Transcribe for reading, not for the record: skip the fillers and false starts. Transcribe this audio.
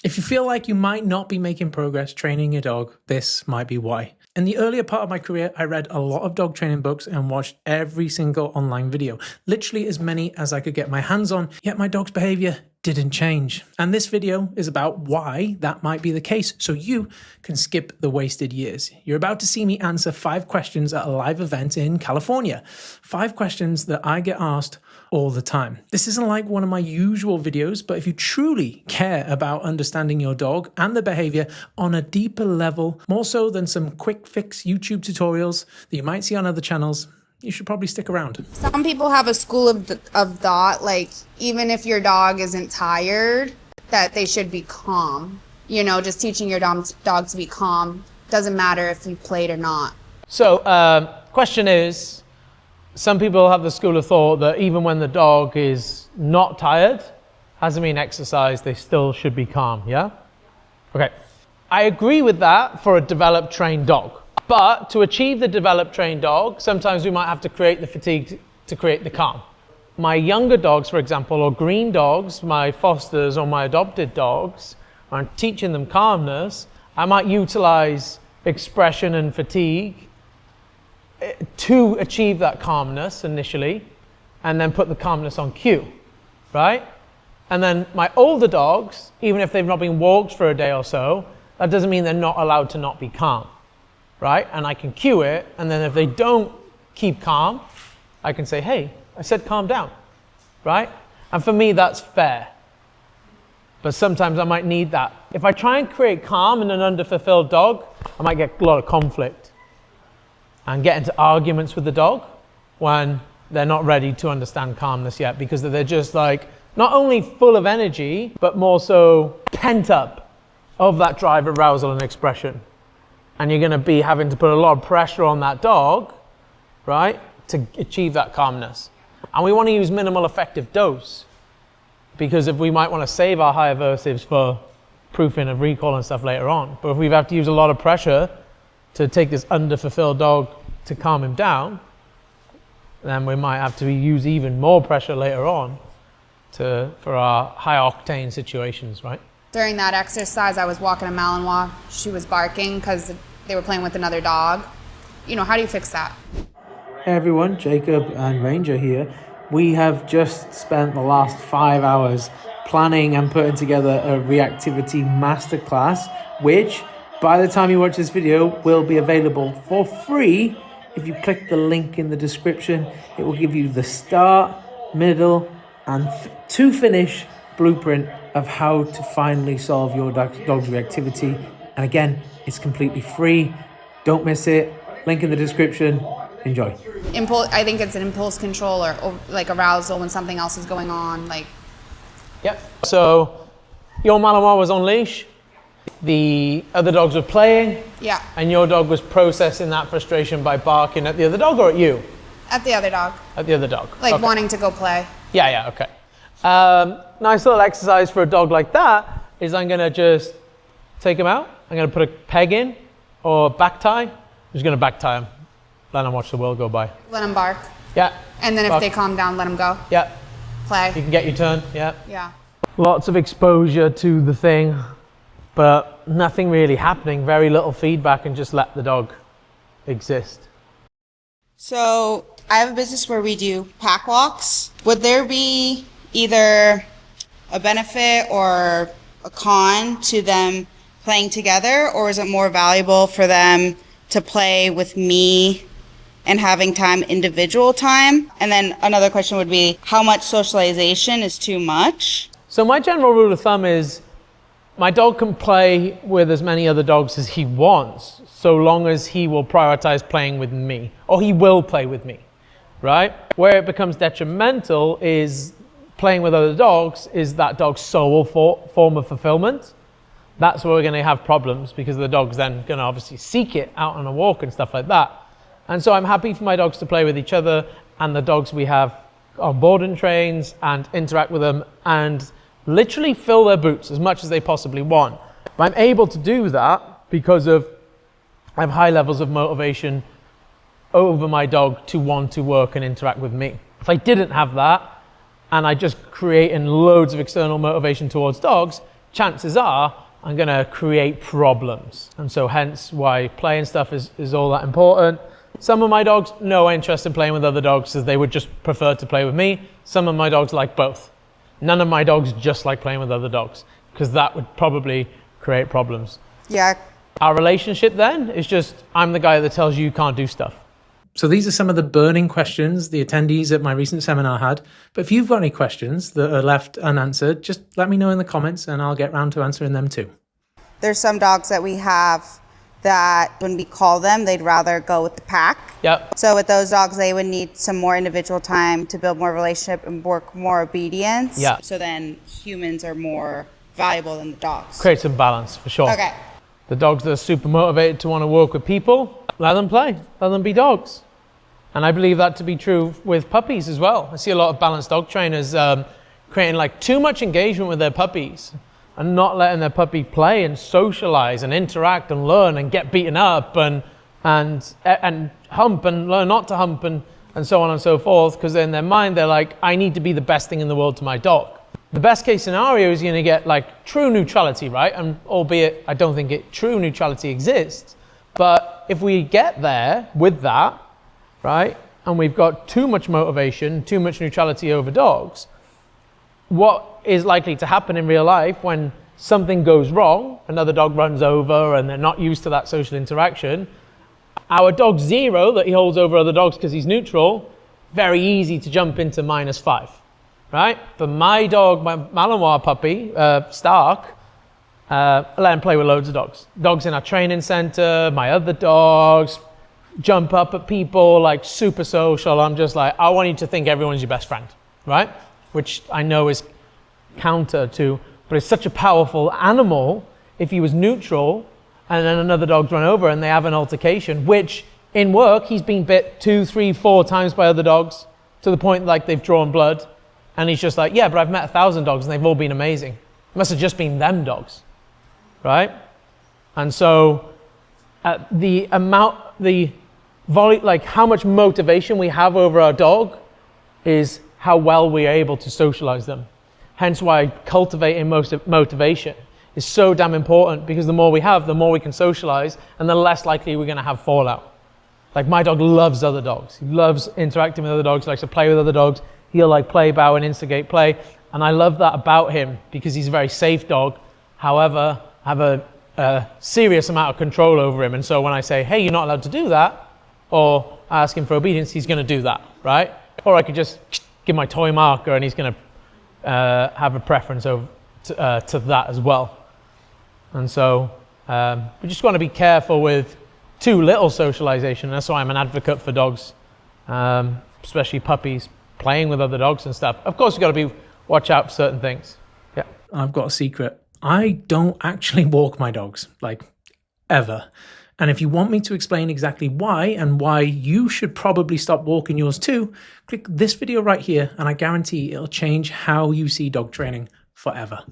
If you feel like you might not be making progress training your dog, this might be why. In the earlier part of my career, I read a lot of dog training books and watched every single online video, literally as many as I could get my hands on, yet my dog's behavior didn't change. And this video is about why that might be the case, so you can skip the wasted years. You're about to see me answer 5 questions at a live event in California. 5 questions that I get asked all the time. This isn't like one of my usual videos, but if you truly care about understanding your dog and the behavior on a deeper level, more so than some quick fix YouTube tutorials that you might see on other channels, you should probably stick around. Some people have a school of thought, like even if your dog isn't tired, that they should be calm. You know, just teaching your dog to be calm. Doesn't matter if you've played or not. So, question is, some people have the school of thought that even when the dog is not tired, hasn't been exercised, they still should be calm, yeah? Okay, I agree with that for a developed trained dog. But to achieve the developed trained dog, sometimes we might have to create the fatigue to create the calm. My younger dogs, for example, or green dogs, my fosters or my adopted dogs, I'm teaching them calmness, I might utilize expression and fatigue to achieve that calmness initially, and then put the calmness on cue, right? And then my older dogs, even if they've not been walked for a day or so, that doesn't mean they're not allowed to not be calm, right? And I can cue it, and then if they don't keep calm, I can say, hey, I said calm down, right? And for me, that's fair. But sometimes I might need that. If I try and create calm in an underfulfilled dog, I might get a lot of conflict and get into arguments with the dog when they're not ready to understand calmness yet, because they're just like, not only full of energy, but more so pent up of that drive, arousal, and expression. And you're gonna be having to put a lot of pressure on that dog, right, to achieve that calmness. And we wanna use minimal effective dose, because if we might wanna save our high aversives for proofing of recall and stuff later on, but if we have to use a lot of pressure to take this underfulfilled dog to calm him down, then we might have to use even more pressure later on for our high octane situations, right? During that exercise, I was walking a Malinois. She was barking because they were playing with another dog. You know, how do you fix that? Hey everyone, Jacob and Ranger here. We have just spent the last 5 hours planning and putting together a Reactivity masterclass, which by the time you watch this video will be available for free. If you click the link in the description, it will give you the start, middle, and to finish blueprint of how to finally solve your dog's reactivity. And again, it's completely free. Don't miss it. Link in the description. Enjoy. I think it's an impulse control or like arousal when something else is going on. Like. Yep. So your Malinois was on leash. The other dogs were playing. Yeah. And your dog was processing that frustration by barking at the other dog or at you? At the other dog. At the other dog. Like okay. Wanting to go play. Yeah, okay. Nice little exercise for a dog like that is I'm gonna just take him out. I'm gonna put a peg in or back tie. I'm just gonna back tie him. Let him watch the world go by. Let him bark. Yeah. And then bark. If they calm down, let him go. Yeah. Play. You can get your turn, yeah. Yeah. Lots of exposure to the thing, but nothing really happening, very little feedback, and just let the dog exist. So I have a business where we do pack walks. Would there be either a benefit or a con to them playing together, or is it more valuable for them to play with me and having individual time? And then another question would be, how much socialization is too much? So my general rule of thumb is my dog can play with as many other dogs as he wants, so long as he will prioritize playing with me, or he will play with me, right? Where it becomes detrimental is playing with other dogs is that dog's sole form of fulfillment. That's where we're going to have problems, because the dog's then going to obviously seek it out on a walk and stuff like that. And so I'm happy for my dogs to play with each other and the dogs we have on board and trains and interact with them and literally fill their boots as much as they possibly want. But I'm able to do that because I have high levels of motivation over my dog to want to work and interact with me. If I didn't have that and I just create in loads of external motivation towards dogs, chances are I'm going to create problems. And so hence why play and stuff is all that important. Some of my dogs, no interest in playing with other dogs, as they would just prefer to play with me. Some of my dogs like both. None of my dogs just like playing with other dogs, because that would probably create problems. Yeah. Our relationship then is just, I'm the guy that tells you can't do stuff. So these are some of the burning questions the attendees at my recent seminar had. But if you've got any questions that are left unanswered, just let me know in the comments and I'll get round to answering them too. There's some dogs that we have that when we call them, they'd rather go with the pack. Yep. So with those dogs, they would need some more individual time to build more relationship and work more obedience. Yeah. So then humans are more valuable than the dogs. Create some balance, for sure. Okay. The dogs that are super motivated to want to work with people, let them play, let them be dogs. And I believe that to be true with puppies as well. I see a lot of balanced dog trainers creating like too much engagement with their puppies and not letting their puppy play and socialize and interact and learn and get beaten up and hump and learn not to hump and so on and so forth, because in their mind they're like, I need to be the best thing in the world to my dog. The best case scenario is you're going to get like true neutrality, right? And albeit I don't think true neutrality exists, but if we get there with that, right, and we've got too much motivation, too much neutrality over dogs, what is likely to happen in real life when something goes wrong, another dog runs over and they're not used to that social interaction, our dog Zero that he holds over other dogs because he's neutral, very easy to jump into -5, right? But my dog, my Malinois puppy, Stark, I let him play with loads of dogs. Dogs in our training center, my other dogs, jump up at people, like super social. I'm just like, I want you to think everyone's your best friend, right? Which I know is counter to, but it's such a powerful animal if he was neutral and then another dog's run over and they have an altercation, which in work, he's been bit 2, 3, 4 times by other dogs to the point like they've drawn blood. And he's just like, yeah, but I've met 1,000 dogs and they've all been amazing. It must have just been them dogs, right? And so like how much motivation we have over our dog is how well we are able to socialize them. Hence why cultivating motivation is so damn important, because the more we have, the more we can socialize and the less likely we're going to have fallout. Like my dog loves other dogs. He loves interacting with other dogs, likes to play with other dogs. He'll like play, bow and instigate play. And I love that about him because he's a very safe dog. However, I have a serious amount of control over him. And so when I say, hey, you're not allowed to do that, or I ask him for obedience, he's going to do that, right? Or I could just give my toy marker and he's going to have a preference over to that as well. And so we just want to be careful with too little socialization. That's why I'm an advocate for dogs, especially puppies, playing with other dogs and stuff. Of course, we've got to watch out for certain things. Yeah. I've got a secret. I don't actually walk my dogs, like ever. And if you want me to explain exactly why and why you should probably stop walking yours too, click this video right here and I guarantee it'll change how you see dog training forever.